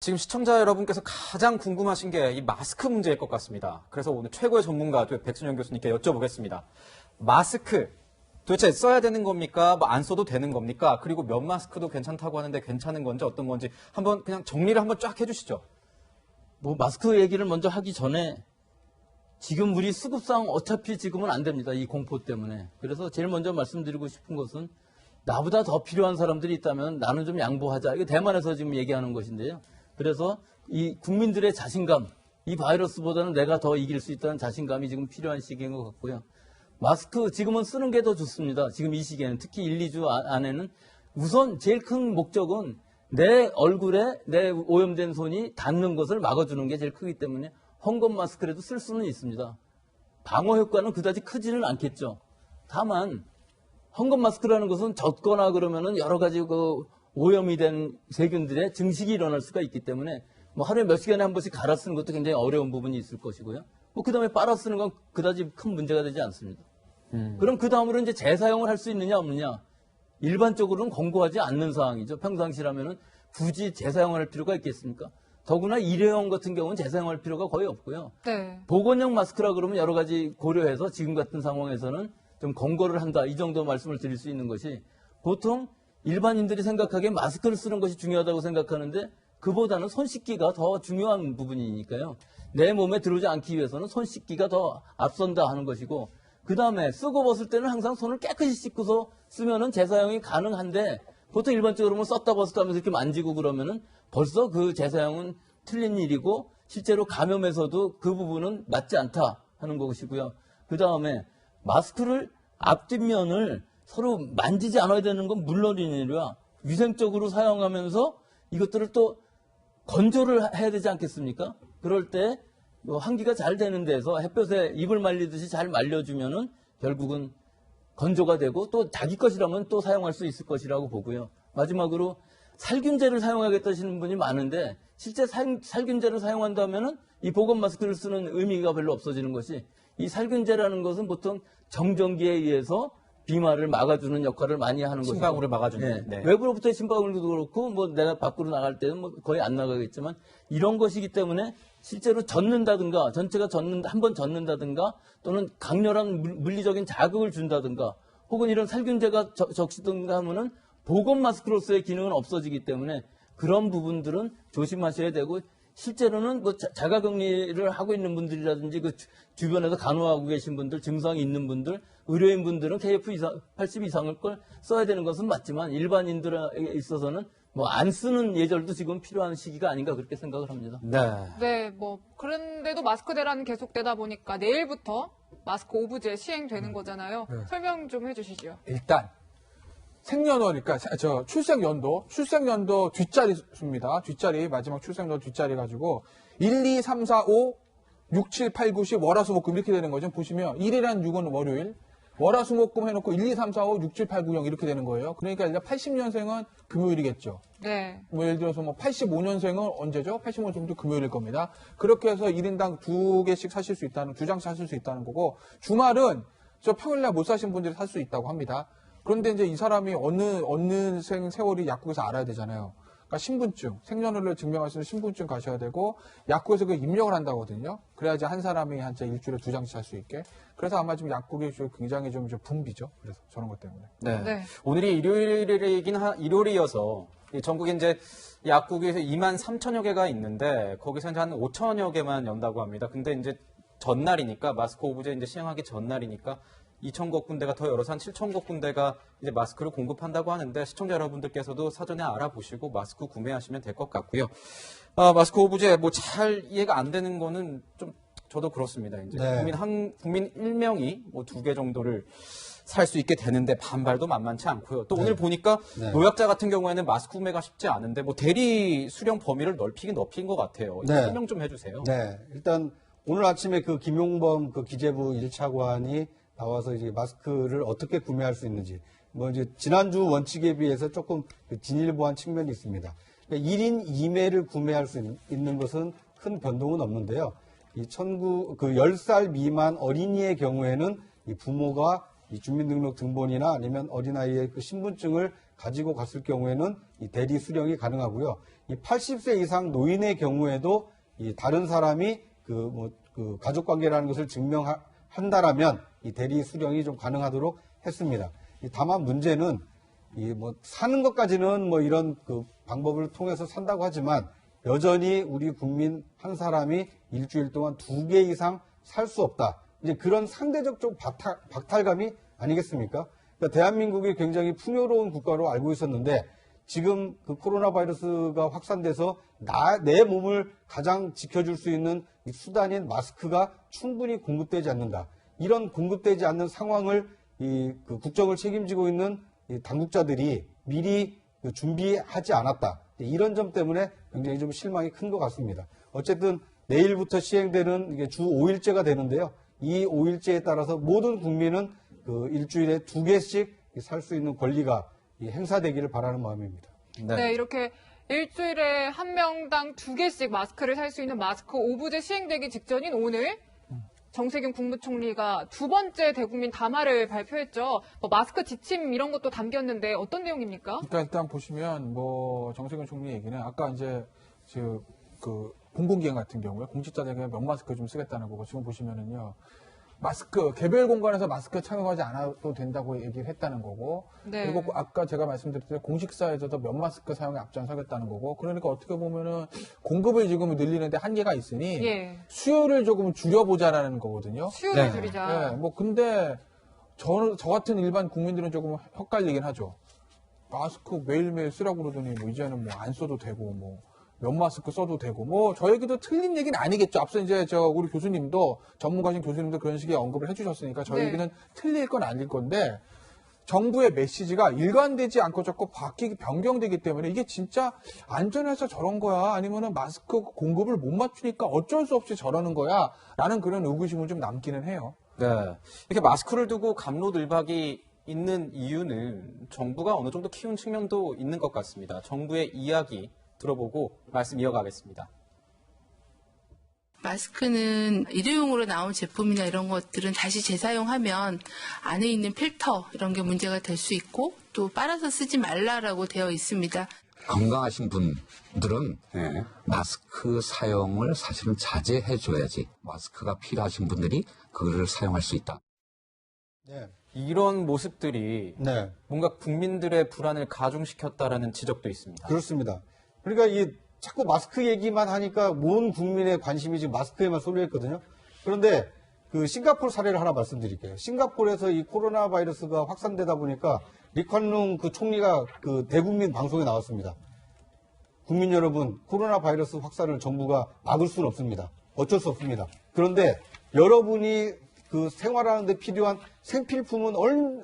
지금 시청자 여러분께서 가장 궁금하신 게 이 마스크 문제일 것 같습니다. 그래서 오늘 최고의 전문가 백준영 교수님께 여쭤보겠습니다. 마스크 도대체 써야 되는 겁니까? 뭐 안 써도 되는 겁니까? 그리고 면 마스크도 괜찮다고 하는데 괜찮은 건지 어떤 건지 한번 그냥 정리를 한번 쫙 해주시죠. 뭐 마스크 얘기를 먼저 하기 전에 지금 우리 수급상 어차피 지금은 안 됩니다. 이 공포 때문에. 그래서 제일 먼저 말씀드리고 싶은 것은 나보다 더 필요한 사람들이 있다면 나는 좀 양보하자. 이게 대만에서 지금 얘기하는 것인데요. 그래서 이 국민들의 자신감, 이 바이러스보다는 내가 더 이길 수 있다는 자신감이 지금 필요한 시기인 것 같고요. 마스크 지금은 쓰는 게 더 좋습니다. 지금 이 시기에는 특히 1, 2주 안에는 우선 제일 큰 목적은 내 얼굴에 내 오염된 손이 닿는 것을 막아주는 게 제일 크기 때문에 헝겊 마스크라도 쓸 수는 있습니다. 방어 효과는 그다지 크지는 않겠죠. 다만 헝겊 마스크라는 것은 젖거나 그러면은 여러 가지 그 오염이 된 세균들의 증식이 일어날 수가 있기 때문에 뭐 하루에 몇 시간에 한 번씩 갈아 쓰는 것도 굉장히 어려운 부분이 있을 것이고요. 뭐 그다음에 빨아 쓰는 건 그다지 큰 문제가 되지 않습니다. 그럼 그 다음으로 이제 재사용을 할 수 있느냐 없느냐. 일반적으로는 권고하지 않는 사항이죠. 평상시라면은 굳이 재사용할 필요가 있겠습니까? 더구나 일회용 같은 경우는 재사용할 필요가 거의 없고요. 네. 보건용 마스크라 그러면 여러 가지 고려해서 지금 같은 상황에서는 좀 권고를 한다. 이 정도 말씀을 드릴 수 있는 것이 보통 일반인들이 생각하기에 마스크를 쓰는 것이 중요하다고 생각하는데 그보다는 손 씻기가 더 중요한 부분이니까요. 내 몸에 들어오지 않기 위해서는 손 씻기가 더 앞선다 하는 것이고 그 다음에 쓰고 벗을 때는 항상 손을 깨끗이 씻고서 쓰면은 재사용이 가능한데 보통 일반적으로 뭐 썼다 벗었다 하면서 이렇게 만지고 그러면은 벌써 그 재사용은 틀린 일이고 실제로 감염에서도 그 부분은 맞지 않다 하는 것이고요. 그 다음에 마스크를 앞뒷면을 서로 만지지 않아야 되는 건 물론이니라 위생적으로 사용하면서 이것들을 또 건조를 해야 되지 않겠습니까? 그럴 때 환기가 잘 되는 데서 햇볕에 입을 말리듯이 잘 말려주면은 결국은 건조가 되고 또 자기 것이라면 또 사용할 수 있을 것이라고 보고요. 마지막으로 살균제를 사용하겠다시는 분이 많은데 실제 살균제를 사용한다면은 이 보건 마스크를 쓰는 의미가 별로 없어지는 것이 이 살균제라는 것은 보통 정전기에 의해서 비말을 막아주는 역할을 많이 하는 것이고 침방울을 막아주는. 네. 외부로부터의 침방울도 그렇고 뭐 내가 밖으로 나갈 때는 뭐 거의 안 나가겠지만 이런 것이기 때문에 실제로 젖는다든가 전체가 한번 젖는다든가 또는 강렬한 물리적인 자극을 준다든가 혹은 이런 살균제가 적시든가 하면은 보건 마스크로서의 기능은 없어지기 때문에 그런 부분들은 조심하셔야 되고 실제로는 뭐 자가격리를 하고 있는 분들이라든지 그 주변에서 간호하고 계신 분들, 증상이 있는 분들, 의료인 분들은 KF80 이상을 걸 써야 되는 것은 맞지만 일반인들에 있어서는 뭐 안 쓰는 예절도 지금 필요한 시기가 아닌가 그렇게 생각을 합니다. 네. 네, 뭐 그런데도 마스크 대란은 계속되다 보니까 내일부터 마스크 오부제 시행되는 거잖아요. 네. 설명 좀 해주시죠. 일단 생년월, 그러니까 출생연도 뒷자리 수입니다. 뒷자리, 마지막 출생연도 뒷자리 가지고 1, 2, 3, 4, 5, 6, 7, 8, 9, 10 월화수목금 이렇게 되는 거죠. 보시면 1이란 6은 월요일, 월화수목금 해놓고 1, 2, 3, 4, 5, 6, 7, 8, 9, 0 이렇게 되는 거예요. 그러니까 일단 80년생은 금요일이겠죠. 네. 뭐 예를 들어서 뭐 85년생은 언제죠? 85년생도 금요일일 겁니다. 그렇게 해서 1인당 2개씩 사실 수 있다는, 2장씩 사실 수 있다는 거고, 주말은 저 평일날 못 사신 분들이 살 수 있다고 합니다. 그런데 이제 이 사람이 어느 세월이 약국에서 알아야 되잖아요. 그러니까 신분증, 생년월일을 증명할 수 있는 신분증 가셔야 되고, 약국에서 그 입력을 한다거든요. 그래야지 한 사람이 한 일주일에 2장씩 살 수 있게. 그래서 아마 지금 약국이 굉장히 좀 붐비죠. 그래서 저런 것 때문에. 네. 네. 오늘이 일요일이어서 전국에 이제 약국에서 2만 3천여 개가 있는데 거기서 이제 한 5천여 개만 연다고 합니다. 근데 이제 전날이니까 마스크 오부제 이제 시행하기 전날이니까 2,000곳 군데가 더 열어서 한 7,000곳 군데가 이제 마스크를 공급한다고 하는데 시청자 여러분들께서도 사전에 알아보시고 마스크 구매하시면 될 것 같고요. 마스크 오부제 뭐 잘 이해가 안 되는 거는 좀 저도 그렇습니다. 이제 네. 국민 1명이 뭐 2개 정도를 살 수 있게 되는데 반발도 만만치 않고요. 또 오늘 보니까 네. 노약자 같은 경우에는 마스크 구매가 쉽지 않은데 뭐 대리 수령 범위를 넓힌 것 같아요. 네. 설명 좀 해주세요. 네. 일단 오늘 아침에 그 김용범 그 기재부 1차관이 나와서 이제 마스크를 어떻게 구매할 수 있는지 뭐 이제 지난주 원칙에 비해서 조금 진일보한 측면이 있습니다. 그러니까 1인 2매를 구매할 수 있는 것은 큰 변동은 없는데요. 이 10살 미만 어린이의 경우에는 이 부모가 이 주민등록 등본이나 아니면 어린아이의 그 신분증을 가지고 갔을 경우에는 이 대리 수령이 가능하고요. 이 80세 이상 노인의 경우에도 이 다른 사람이 가족 관계라는 것을 증명한다라면 이 대리 수령이 좀 가능하도록 했습니다. 다만 문제는 사는 것까지는 이런 방법을 통해서 산다고 하지만 여전히 우리 국민 한 사람이 일주일 동안 2개 이상 살 수 없다. 이제 그런 상대적 좀 박탈감이 아니겠습니까? 그러니까 대한민국이 굉장히 풍요로운 국가로 알고 있었는데 지금 그 코로나 바이러스가 확산돼서 내 몸을 가장 지켜줄 수 있는 수단인 마스크가 충분히 공급되지 않는다. 이런 공급되지 않는 상황을 국정을 책임지고 있는 이 당국자들이 미리 준비하지 않았다. 이런 점 때문에 굉장히 좀 실망이 큰 것 같습니다. 어쨌든 내일부터 시행되는 이게 주 5일제가 되는데요. 이 5일제에 따라서 모든 국민은 일주일에 2개씩 살 수 있는 권리가 행사되기를 바라는 마음입니다. 네, 이렇게 일주일에 한 명당 2개씩 마스크를 살 수 있는 마스크 오부제 시행되기 직전인 오늘 정세균 국무총리가 2번째 대국민 담화를 발표했죠. 마스크 지침 이런 것도 담겼는데 어떤 내용입니까? 그러니까 일단 보시면 정세균 총리 얘기는 아까 이제 공공기관 같은 경우에 공직자들에게 면마스크 좀 쓰겠다는 거고 지금 보시면은요. 마스크, 개별 공간에서 마스크 착용하지 않아도 된다고 얘기를 했다는 거고, 네. 그리고 아까 제가 말씀드렸듯이 공식사에서도 면 마스크 사용에 앞장서겠다는 거고, 그러니까 어떻게 보면은 공급을 지금 늘리는데 한계가 있으니 예. 수요를 조금 줄여보자라는 거거든요. 수요를 네. 줄이자. 근데 저 같은 일반 국민들은 조금 헷갈리긴 하죠. 마스크 매일매일 쓰라고 그러더니 이제는 안 써도 되고 면 마스크 써도 되고 저 얘기도 틀린 얘기는 아니겠죠. 앞서 이제 우리 교수님도 전문가신 교수님도 그런 식의 언급을 해주셨으니까 저 네. 얘기는 틀릴 건 아닐 건데 정부의 메시지가 일관되지 않고 자꾸 변경되기 때문에 이게 진짜 안전해서 저런 거야 아니면은 마스크 공급을 못 맞추니까 어쩔 수 없이 저러는 거야 라는 그런 의구심을 좀 남기는 해요. 네. 이렇게 마스크를 두고 갑로들박이 있는 이유는 정부가 어느 정도 키운 측면도 있는 것 같습니다. 정부의 이야기 들어보고 말씀 이어가겠습니다. 마스크는 일회용으로 나온 제품이나 이런 것들은 다시 재사용하면 안에 있는 필터 이런 게 문제가 될 수 있고 또 빨아서 쓰지 말라라고 되어 있습니다. 건강하신 분들은 마스크 사용을 사실은 자제해줘야지 마스크가 필요하신 분들이 그거를 사용할 수 있다. 네. 이런 모습들이 네. 뭔가 국민들의 불안을 가중시켰다라는 지적도 있습니다. 그렇습니다. 그러니까 자꾸 마스크 얘기만 하니까 온 국민의 관심이 지금 마스크에만 쏠려 있거든요. 그런데 싱가포르 사례를 하나 말씀드릴게요. 싱가포르에서 이 코로나 바이러스가 확산되다 보니까 리콴룽 총리가 대국민 방송에 나왔습니다. 국민 여러분, 코로나 바이러스 확산을 정부가 막을 수는 없습니다. 어쩔 수 없습니다. 그런데 여러분이 생활하는데 필요한 생필품은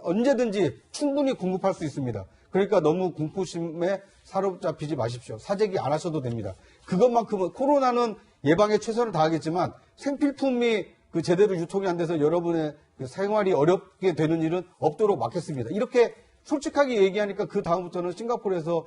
언제든지 충분히 공급할 수 있습니다. 그러니까 너무 공포심에 사로잡히지 마십시오. 사재기 안 하셔도 됩니다. 그것만큼은 코로나는 예방에 최선을 다하겠지만 생필품이 제대로 유통이 안 돼서 여러분의 생활이 어렵게 되는 일은 없도록 막겠습니다. 이렇게 솔직하게 얘기하니까 그 다음부터는 싱가포르에서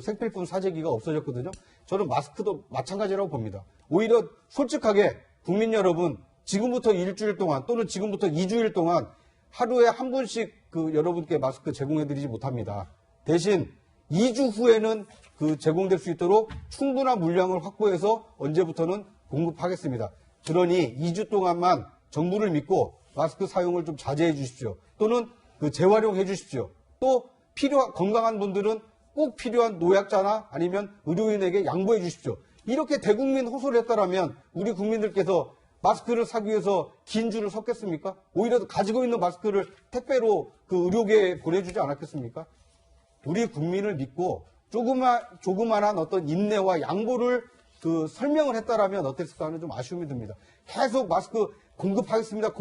생필품 사재기가 없어졌거든요. 저는 마스크도 마찬가지라고 봅니다. 오히려 솔직하게 국민 여러분 지금부터 일주일 동안 또는 지금부터 2주일 동안 하루에 한 분씩 여러분께 마스크 제공해드리지 못합니다. 대신 2주 후에는 제공될 수 있도록 충분한 물량을 확보해서 언제부터는 공급하겠습니다. 그러니 2주 동안만 정부를 믿고 마스크 사용을 좀 자제해 주십시오. 또는 재활용해 주십시오. 또 건강한 분들은 꼭 필요한 노약자나 아니면 의료인에게 양보해 주십시오. 이렇게 대국민 호소를 했다라면 우리 국민들께서 마스크를 사기 위해서 긴 줄을 섰겠습니까? 오히려 가지고 있는 마스크를 택배로 의료계에 보내주지 않았겠습니까? 우리 국민을 믿고 조그만한 어떤 인내와 양보를 설명을 했다라면 어땠을까 하는 좀 아쉬움이 듭니다. 계속 마스크 공급하겠습니다.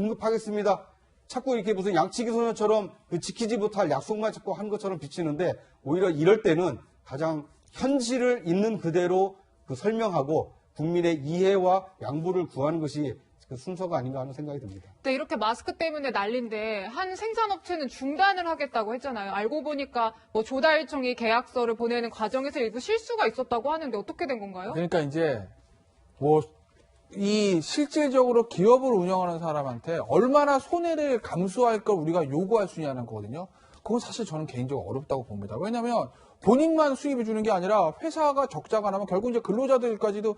자꾸 이렇게 무슨 양치기 소년처럼 지키지 못할 약속만 자꾸 한 것처럼 비치는데 오히려 이럴 때는 가장 현실을 있는 그대로 설명하고 국민의 이해와 양보를 구하는 것이 순서가 아닌가 하는 생각이 듭니다. 네, 이렇게 마스크 때문에 난리인데 한 생산업체는 중단을 하겠다고 했잖아요. 알고 보니까 조달청이 계약서를 보내는 과정에서 일부 실수가 있었다고 하는데 어떻게 된 건가요? 그러니까 이제 이 실질적으로 기업을 운영하는 사람한테 얼마나 손해를 감수할 걸 우리가 요구할 수 있냐는 거거든요. 그건 사실 저는 개인적으로 어렵다고 봅니다. 왜냐하면 본인만 수입해 주는 게 아니라 회사가 적자가 나면 결국 이제 근로자들까지도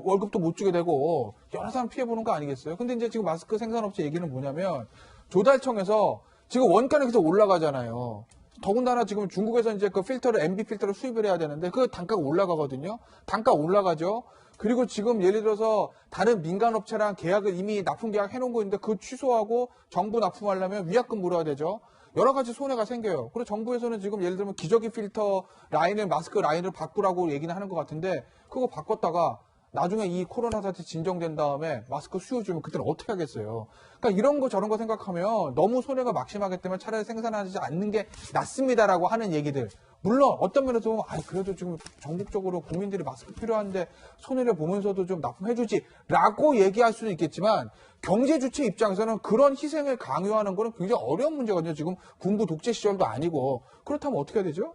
월급도 못 주게 되고 여러 사람 피해 보는 거 아니겠어요? 근데 이제 지금 마스크 생산업체 얘기는 뭐냐면 조달청에서 지금 원가는 계속 올라가잖아요. 더군다나 지금 중국에서 이제 그 필터를 MB 필터를 수입을 해야 되는데 그 단가가 올라가거든요. 단가 올라가죠. 그리고 지금 예를 들어서 다른 민간업체랑 계약을 이미 납품 계약 해놓은 거 있는데 그 취소하고 정부 납품하려면 위약금 물어야 되죠. 여러 가지 손해가 생겨요. 그리고 정부에서는 지금 예를 들면 기저귀 필터 라인을 마스크 라인을 바꾸라고 얘기는 하는 것 같은데 그거 바꿨다가 나중에 이 코로나 사태 진정된 다음에 마스크 수요 주면 그때는 어떻게 하겠어요. 그러니까 이런 거 저런 거 생각하면 너무 손해가 막심하기 때문에 차라리 생산하지 않는 게 낫습니다라고 하는 얘기들. 물론 어떤 면에서 보면 그래도 지금 전국적으로 국민들이 마스크 필요한데 손해를 보면서도 좀 납품해주지라고 얘기할 수는 있겠지만 경제 주체 입장에서는 그런 희생을 강요하는 거는 굉장히 어려운 문제거든요. 지금 군부 독재 시절도 아니고 그렇다면 어떻게 해야 되죠?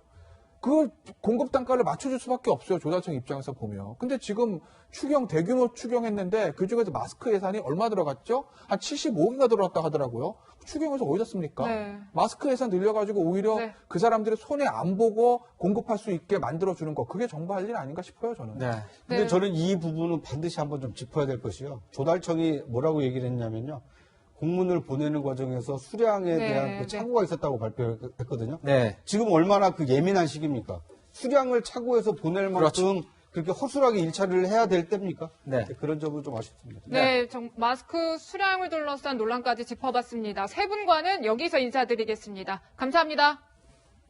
그 공급 단가를 맞춰줄 수밖에 없어요. 조달청 입장에서 보면. 근데 지금 대규모 추경했는데 그중에서 마스크 예산이 얼마 들어갔죠? 한 75억인가 들어갔다 하더라고요. 추경에서 어디다 씁니까? 네. 마스크 예산 늘려가지고 오히려 네. 그 사람들이 손해 안 보고 공급할 수 있게 만들어주는 거. 그게 정부 할 일 아닌가 싶어요, 저는. 네. 근데 네. 저는 이 부분은 반드시 한번 좀 짚어야 될 것이요. 조달청이 뭐라고 얘기를 했냐면요. 공문을 보내는 과정에서 수량에 네, 대한 그 네. 착오가 있었다고 발표했거든요. 네. 지금 얼마나 그 예민한 시기입니까? 수량을 착오해서 보낼 만큼 그렇게 허술하게 일처리를 해야 될 때입니까? 네. 그런 점은 좀 아쉽습니다. 네, 마스크 수량을 둘러싼 논란까지 짚어봤습니다. 세 분과는 여기서 인사드리겠습니다. 감사합니다.